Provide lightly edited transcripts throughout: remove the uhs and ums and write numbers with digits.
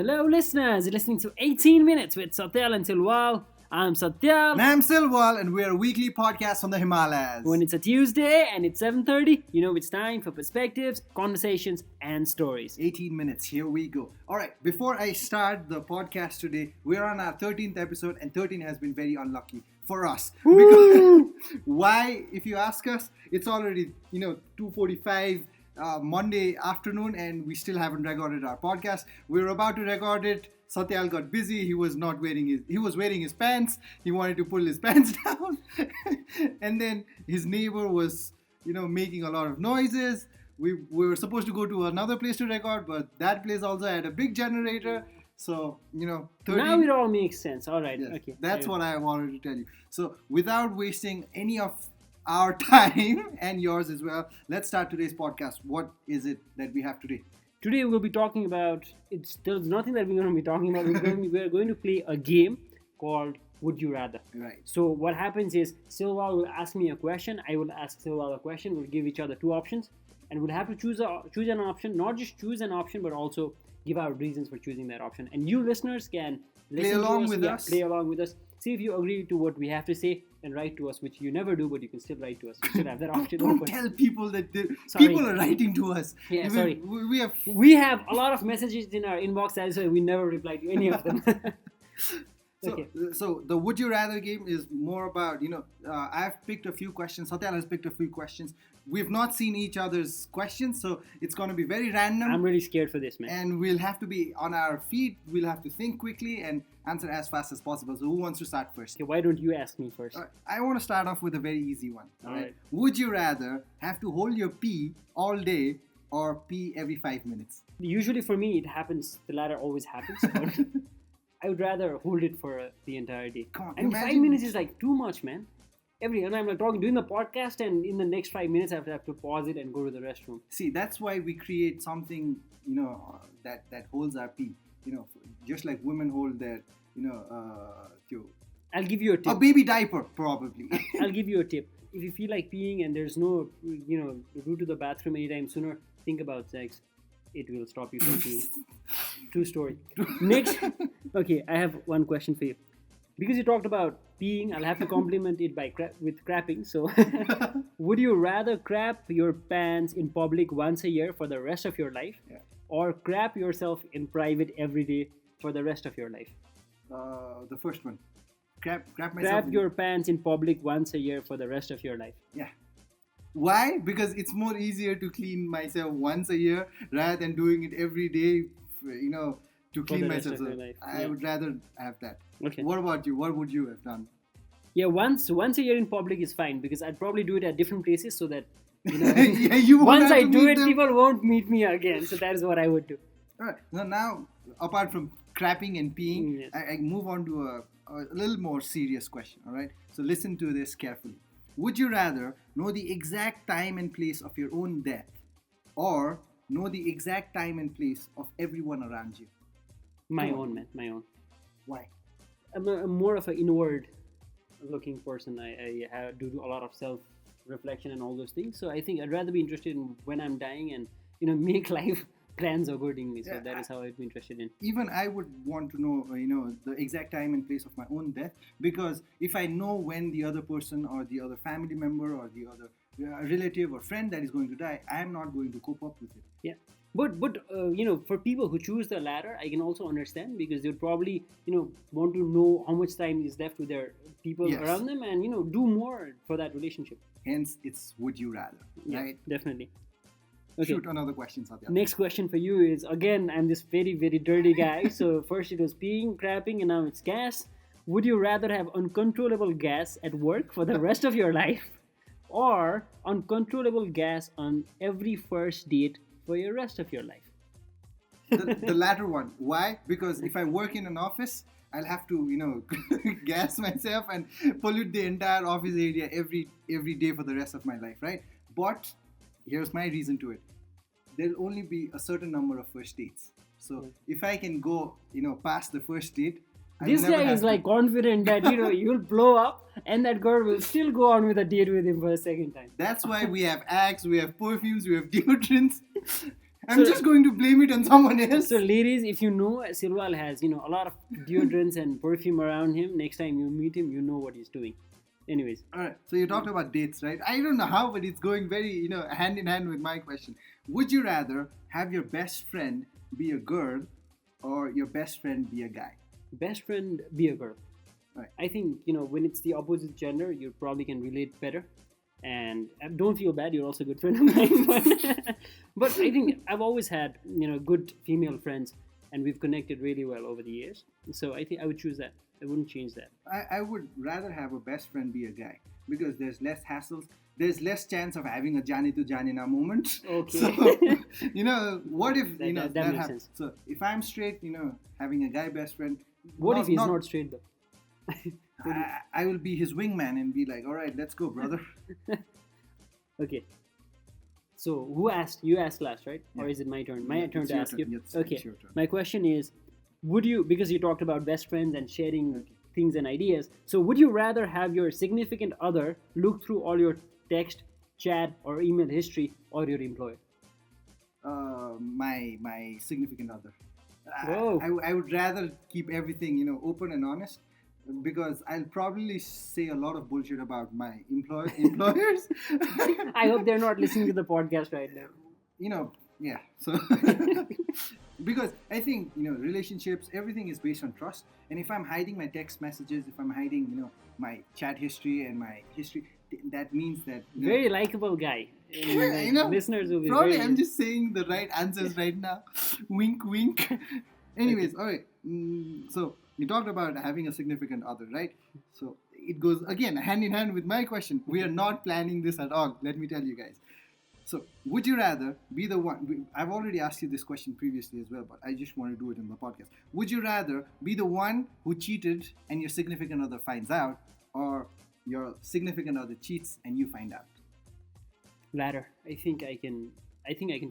Hello, listeners. You're listening to 18 Minutes with Satyal and Silwal. I'm Satyal. And I'm Silwal, and we're a weekly podcast from the Himalayas. When it's a Tuesday and it's 7:30, you know it's time for perspectives, conversations, and stories. 18 minutes, here we go. All right, before I start the podcast today, we're on our 13th episode, and 13 has been very unlucky for us. Because, why, if you ask us, it's already, 2:45 Monday afternoon, and we still haven't recorded our podcast. We're about to record it. Satyal got busy. He was wearing his pants. He wanted to pull his pants down. And then his neighbor was, making a lot of noises. We were supposed to go to another place to record, but that place also had a big generator. So, 30... Now it all makes sense. All right. Yes, Okay. that's what I wanted to tell you. So, without wasting any of our time and yours as well, let's start today's podcast. What is it that we have today? Today we'll be talking about, there's nothing that we're going to be talking about. We're going to play a game called Would You Rather. Right. So what happens is Silwal will ask me a question, I will ask Silwal a question, we'll give each other two options, and we'll have to choose an option, not just choose an option, but also give our reasons for choosing that option. And you listeners can Play along with us. See if you agree to what we have to say and write to us, which you never do, but you can still write to us. You should have that option. Don't tell people that people are writing to us. Yeah, sorry. We have a lot of messages in our inbox, that's why we never reply to any of them. Okay. So the Would You Rather game is more about, I've picked a few questions. Satyal has picked a few questions. We've not seen each other's questions, so it's going to be very random. I'm really scared for this, man. And we'll have to be on our feet. We'll have to think quickly and answer as fast as possible. So who wants to start first? Okay, why don't you ask me first? I want to start off with a very easy one. All right. Would you rather have to hold your pee all day or pee every 5 minutes? Usually for me, it happens. The latter always happens. But I would rather hold it for the entire day. Come on, and imagine 5 minutes is like too much, man. And I'm like doing the podcast, and in the next 5 minutes, I have to pause it and go to the restroom. See, that's why we create something, that holds our pee. Just like women hold their, I'll give you a tip. A baby diaper, probably. I'll give you a tip. If you feel like peeing and there's no, route to the bathroom anytime sooner, think about sex. It will stop you from peeing. True story. Next, okay, I have one question for you. Because you talked about peeing, I'll have to compliment it with crapping. So, would you rather crap your pants in public once a year for the rest of your life, or crap yourself in private every day for the rest of your life? The first one. Crap myself. Crap your pants in public once a year for the rest of your life. Yeah. Why? Because it's more easier to clean myself once a year rather than doing it every day, to clean myself. So I would rather have that. Okay. What about you? What would you have done? Yeah, once a year in public is fine, because I'd probably do it at different places so that once I do it, people won't meet me again. So that is what I would do. All right. Now, apart from crapping and peeing, Yes. I move on to a little more serious question. All right. So listen to this carefully. Would you rather know the exact time and place of your own death, or know the exact time and place of everyone around you? My own. Why? I'm more of an inward-looking person. I do a lot of self-reflection and all those things. So I think I'd rather be interested in when I'm dying and make life plans accordingly. So that is how I'd be interested in. Even I would want to know, the exact time and place of my own death, because if I know when the other person or the other family member or the other relative or friend that is going to die, I am not going to cope up with it. Yeah. But for people who choose the latter, I can also understand, because they'd probably, want to know how much time is left with their people around them and, do more for that relationship. Hence, it's would you rather, right? Definitely. Okay. Shoot another question, Satya. Next question for you is, again, I'm this very, very dirty guy. So first it was peeing, crapping, and now it's gas. Would you rather have uncontrollable gas at work for the rest of your life, or uncontrollable gas on every first date for the rest of your life? The latter one. Why? Because if I work in an office, I'll have to, gas myself and pollute the entire office area every day for the rest of my life, right? But here's my reason to it. There'll only be a certain number of first dates. So if I can go, past the first date, this guy is like confident that you'll blow up and that girl will still go on with a date with him for a second time. That's why we have Axe, we have perfumes, we have deodorants. I'm just going to blame it on someone else. So, ladies, if you know Silwal has, a lot of deodorants and perfume around him, next time you meet him, you know what he's doing. Anyways. All right. So you talked about dates, right? I don't know how, but it's going very, hand in hand with my question. Would you rather have your best friend be a girl or your best friend be a guy? Best friend be a girl. Right. I think, when it's the opposite gender, you probably can relate better. And don't feel bad, you're also a good friend of mine. But I think I've always had, good female friends, and we've connected really well over the years. So I think I would choose that. I wouldn't change that. I would rather have a best friend be a guy because there's less hassles. There's less chance of having a Jani to Janina moment. Okay. So, what if, that that makes happens? sense. So if I'm straight, having a guy best friend. What if he's not straight though? I will be his wingman and be like, all right, let's go, brother. Okay. So who asked? You asked last, right? Yeah. Or is it my turn? My Yeah, turn it's to your ask turn. you. Yes, Okay. it's your turn. My question is, would you, because you talked about best friends and sharing things and ideas, so would you rather have your significant other look through all your text, chat, or email history, or your employer? My significant other. Whoa. I would rather keep everything open and honest because I'll probably say a lot of bullshit about my employers. I hope they're not listening to the podcast right now. Yeah. So because I think relationships, everything is based on trust. And if I'm hiding my text messages, if I'm hiding my chat history and my history, that means that Very likable guy. And, listeners will be probably very... I'm just saying the right answers right now. Wink, wink. Anyways, all right. So you talked about having a significant other, right? So it goes again hand in hand with my question. We are not planning this at all. Let me tell you guys. So would you rather be the one? I've already asked you this question previously as well, but I just want to do it in the podcast. Would you rather be the one who cheated and your significant other finds out, or your significant other cheats and you find out? Latter. I think I can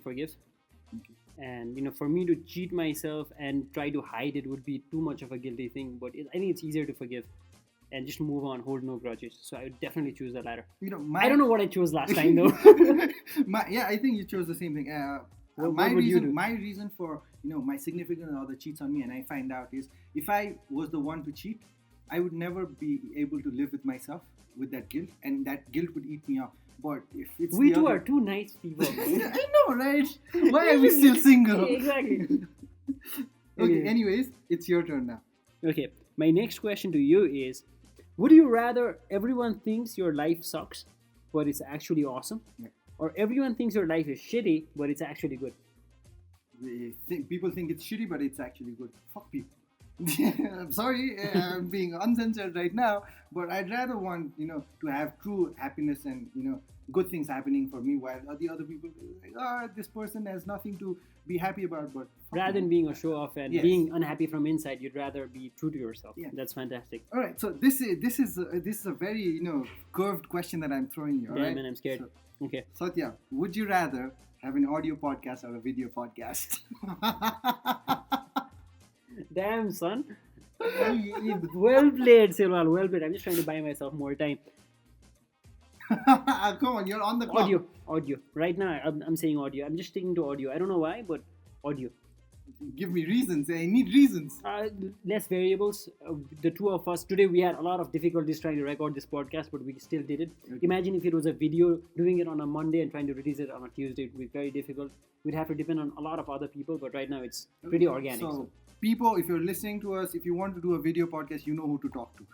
forgive. Okay. And for me to cheat myself and try to hide it would be too much of a guilty thing. But I think it's easier to forgive and just move on, hold no grudges. So I would definitely choose the latter. I don't know what I chose last time though. I think you chose the same thing. What would you do? My reason for my significant other cheats on me and I find out is if I was the one to cheat, I would never be able to live with myself with that guilt, and that guilt would eat me up. But if it's we two are two nice people. I know, right? Why are we still single? Exactly. Okay. Anyways, it's your turn now. Okay. My next question to you is: would you rather everyone thinks your life sucks, but it's actually awesome, or everyone thinks your life is shitty, but it's actually good? People think it's shitty, but it's actually good. Fuck people. I'm sorry, I'm being uncensored right now, but I'd rather want to have true happiness and good things happening for me, while the other people like, this person has nothing to be happy about. But rather than being a show off and being unhappy from inside, you'd rather be true to yourself. Yeah. That's fantastic. All right, so this is a very curved question that I'm throwing you. All right, man, I'm scared. Okay, Satya, would you rather have an audio podcast or a video podcast? Damn, son. Well played, Silwal. Well played. I'm just trying to buy myself more time. Come on, you're on the clock. Audio. Right now, I'm saying audio. I'm just sticking to audio. I don't know why, but audio. Give me reasons. I need reasons. Less variables. The two of us today, we had a lot of difficulties trying to record this podcast, but we still did it. Okay. Imagine if it was a video, doing it on a Monday and trying to release it on a Tuesday. It would be very difficult. We'd have to depend on a lot of other people, but right now it's pretty organic. So, people, if you're listening to us, if you want to do a video podcast, you know who to talk to.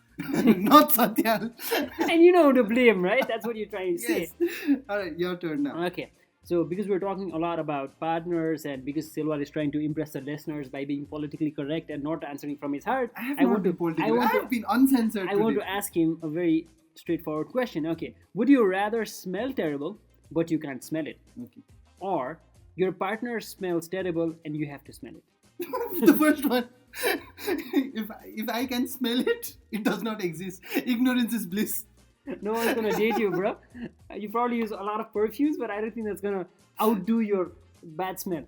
Not Satyal. And you know who to blame, right? That's what you're trying to say. Yes. All right, your turn now. Okay. So because we're talking a lot about partners and because Silwal is trying to impress the listeners by being politically correct and not answering from his heart, I have been uncensored. I want to ask him a very straightforward question. Okay. Would you rather smell terrible, but you can't smell it? Okay. Or your partner smells terrible and you have to smell it? The first one. If I can smell it, it does not exist. Ignorance is bliss. No one's gonna date you, bro. You probably use a lot of perfumes, but I don't think that's gonna outdo your bad smell.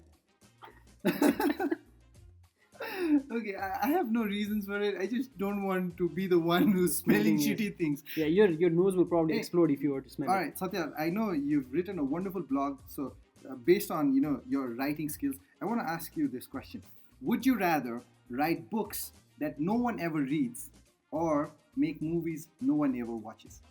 Okay, I have no reasons for it. I just don't want to be the one who's smelling shitty things. Yeah, your nose will probably explode if you were to smell it. Alright, Satya, I know you've written a wonderful blog, so based on your writing skills, I want to ask you this question: would you rather write books that no one ever reads, or make movies no one ever watches?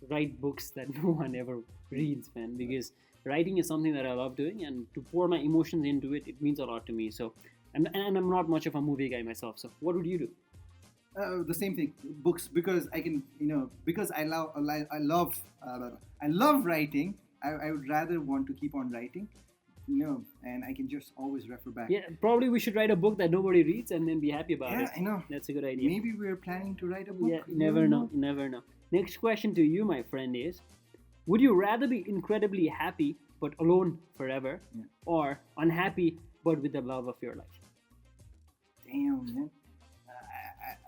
Write books that no one ever reads, man, because writing is something that I love doing, and to pour my emotions into it, it means a lot to me. So, and I'm not much of a movie guy myself. So, what would you do? The same thing, books, because I can, because I love writing. I would rather want to keep on writing, and I can just always refer back. Yeah, probably we should write a book that nobody reads and then be happy about it. Yeah, I know. That's a good idea. Maybe we're planning to write a book. Yeah, never know. You never know. Next question to you, my friend, is: would you rather be incredibly happy but alone forever, or unhappy but with the love of your life? Damn, man.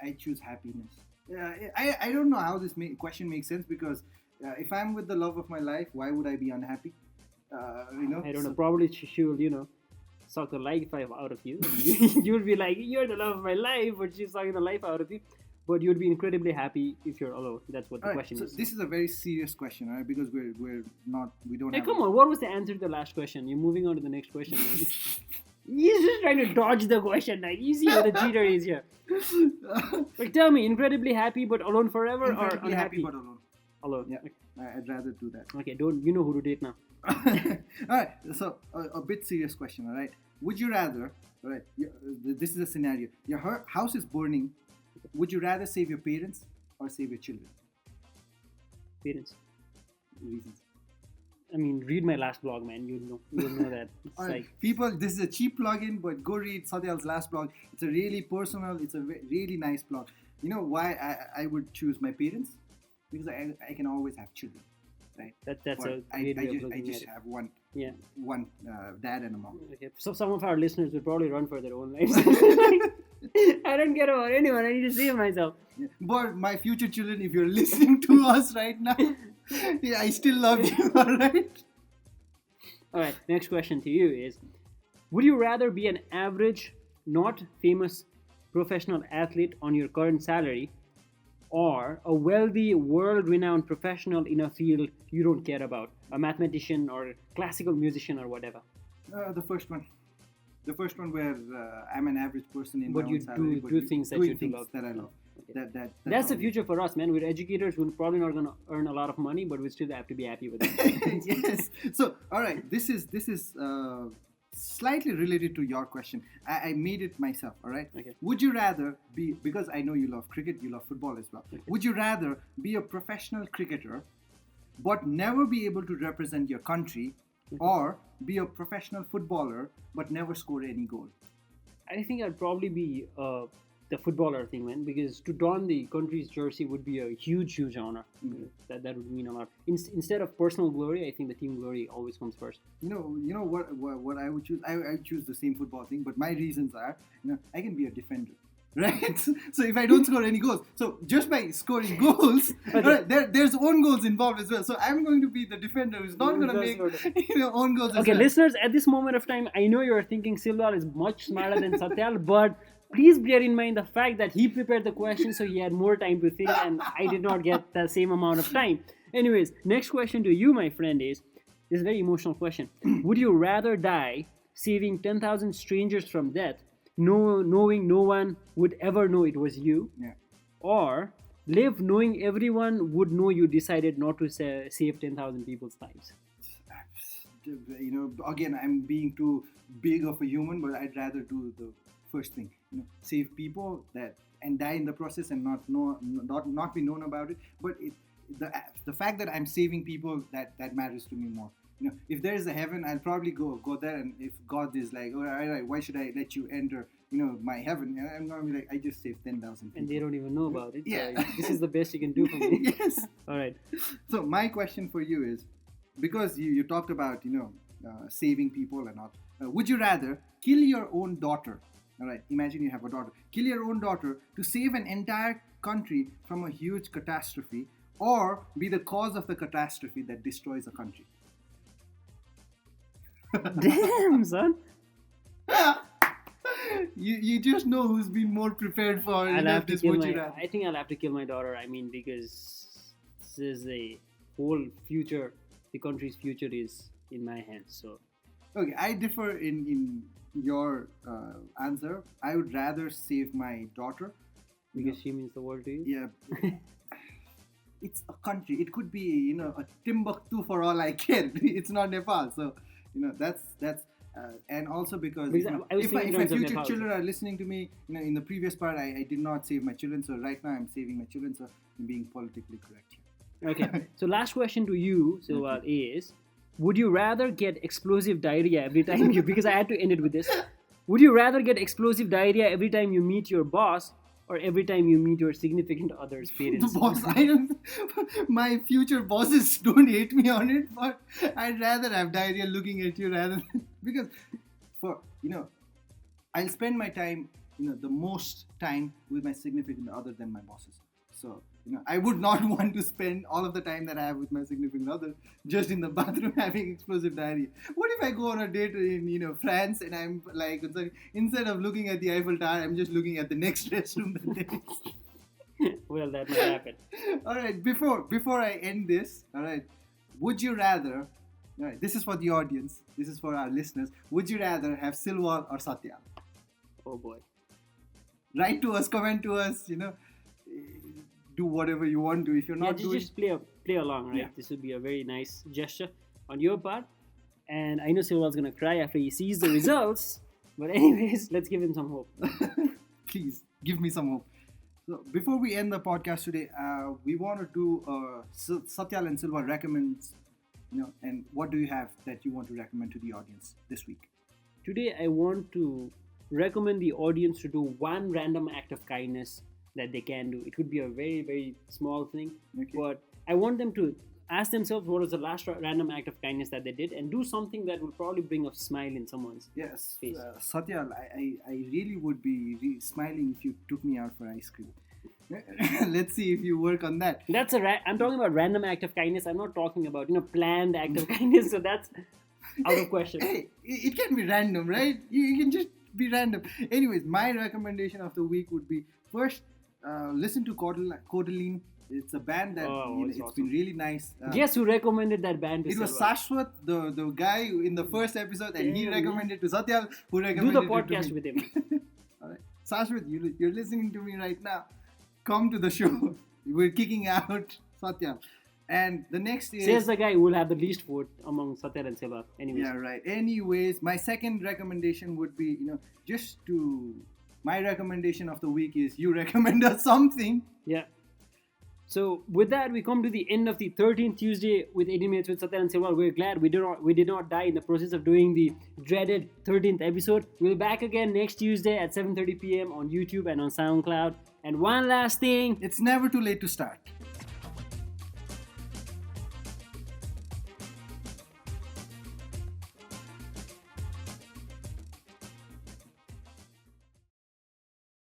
I choose happiness. I don't know how this question makes sense, because if I'm with the love of my life, why would I be unhappy? I don't know. Probably she will, suck the life out of you. And you'll be like, you're the love of my life, but she's sucking the life out of you. But you'd be incredibly happy if you're alone. That's what the question so is. This is a very serious question, all right? Because we don't. Hey, have come on! What was the answer to the last question? You're moving on to the next question, man. He's just trying to dodge the question. Like, you see what the cheater is here. Like, tell me, incredibly happy but alone forever, or Incredibly unhappy? happy but alone. Alone. Yeah, Okay. I'd rather do that. Okay, don't you know who to date now? All right, so a bit serious question. All right, would you rather? All right, this is a scenario. Your house is burning. Would you rather save your parents or save your children? Parents. Reasons. I mean, read my last blog, man. You'll know that. It's All right, like, people, this is a cheap plugin, but go read Satyal's last blog. It's a really personal. It's a really nice blog. You know why I would choose my parents? Because I can always have children, right? that's But a great way of looking I just at it. have one Yeah. dad and a mom. Okay. So some of our listeners will probably run for their own lives. I don't care about anyone. I need to save myself. Yeah. But my future children, if you're listening to us right now, yeah, I still love you, all right? All right. Next question to you is: would you rather be an average, not famous professional athlete on your current salary, or a wealthy, world-renowned professional in a field you don't care about, a mathematician or classical musician or whatever? The first one. The first one, where I'm an average person in But my you own salary, do things that doing you do things love. that I love. Okay. That's the all. future for us, man. We're educators. We're probably not going to earn a lot of money, but we still have to be happy with it. Yes. So, all right. This is slightly related to your question. I made it myself. All right. Okay. Would you rather be, because I know you love cricket, you love football as well. Okay. Would you rather be a professional cricketer, but never be able to represent your country, or be a professional footballer but never score any goal? I think I'd probably be the footballer thing, man, because to don the country's jersey would be a huge, huge honor. Mhm. That would mean a lot. Instead of personal glory, I think the team glory always comes first. You know what I would choose? I would choose the same football thing, but my reasons are, I can be a defender, right? So if I don't score any goals, so just by scoring goals, right, there's own goals involved as well. So I'm going to be the defender who's not going to make own goals. Okay, as well. listeners, at this moment of time, I know you're thinking Silwal is much smarter than Satyal, but please bear in mind the fact that he prepared the question, so he had more time to think, and I did not get the same amount of time. Anyways, next question to you, my friend, is this very emotional question. Would you rather die saving 10,000 strangers from death, knowing no one would ever know it was you, Yeah. or live knowing everyone would know you decided not to save 10,000 people's lives? Again, I'm being too big of a human, but I'd rather do the first thing. Save people and die in the process, and not be known about it. But the fact that I'm saving people, that matters to me more. If there is a heaven, I'll probably go there, and if God is like, all right, why should I let you enter, my heaven? And I'm gonna be like, I just saved 10,000 people. And they don't even know about it. Yeah. So this is the best you can do for me. Yes. All right. So my question for you is, because you talked about saving people and all, would you rather kill your own daughter? All right, imagine you have a daughter. Kill your own daughter to save an entire country from a huge catastrophe, or be the cause of the catastrophe that destroys a country? Damn, son. You just know who's been more prepared for this. I think I'll have to kill my daughter. I mean, because this is a whole future. The country's future is in my hands. So Okay, I differ in your answer. I would rather save my daughter. Because she means the world to you. Yeah. It's a country. It could be, a Timbuktu for all I care. It's not Nepal, so that's and also because Because I was if thinking in my terms of future Nepal. children are listening to me, in the previous part I did not save my children, so right now I'm saving my children. So I'm being politically correct here. Okay. So last question to you, Silwal, is: would you rather get explosive diarrhea every time you? Because I had to end it with this. Would you rather get explosive diarrhea every time you meet your boss, or every time you meet your significant other's parents? The boss, I don't. My future bosses don't hate me on it, but I'd rather have diarrhea looking at you rather than because for I'll spend my time, the most time with my significant other than my bosses. So I would not want to spend all of the time that I have with my significant other just in the bathroom having explosive diarrhea. What if I go on a date in France and I'm like, sorry, instead of looking at the Eiffel Tower, I'm just looking at the next restroom that there is. Well, that might happen. All right, before I end this, all right, would you rather? All right, this is for the audience. This is for our listeners. Would you rather have Silwal or Satyal? Oh boy. Write to us, comment to us. Do whatever you want to. If you're not doing, just play along, right? Yeah. This would be a very nice gesture on your part. And I know Silwal's gonna cry after he sees the results. But anyways, let's give him some hope. please give me some hope. So before we end the podcast today, we want to do Satyal and Silwal recommends. And what do you have that you want to recommend to the audience this week? Today, I want to recommend the audience to do one random act of kindness that they can do. It could be a very, very small thing, Okay. but I want them to ask themselves what was the last random act of kindness that they did and do something that will probably bring a smile in someone's Yes, face. Satyal, I really would be smiling if you took me out for ice cream. Let's see if you work on that. That's I'm talking about random act of kindness. I'm not talking about planned act of kindness. So that's out of question. Hey, it can be random, right? You can just be random. Anyways, my recommendation of the week would be first listen to Cordeline. It's a band that it's awesome. been really nice. Guess who recommended that band to It was Silwal? Sashwat, the guy in the first episode, and he Yeah, recommended to Satyal, who Do recommended the it to podcast me. with him. All right, Sashwat, you're listening to me right now. Come to the show. We're kicking out Satyal. And the next is... Says the guy who will have the least vote among Satyal and Silwal. Anyways. Yeah, right. Anyways, my second recommendation would be, my recommendation of the week is you recommend us something. Yeah. So with that, we come to the end of the 13th Tuesday with 18 minutes with Satyal and Silwal. We're glad we did not die in the process of doing the dreaded 13th episode. We'll be back again next Tuesday at 7:30 p.m. on YouTube and on SoundCloud. And one last thing. It's never too late to start.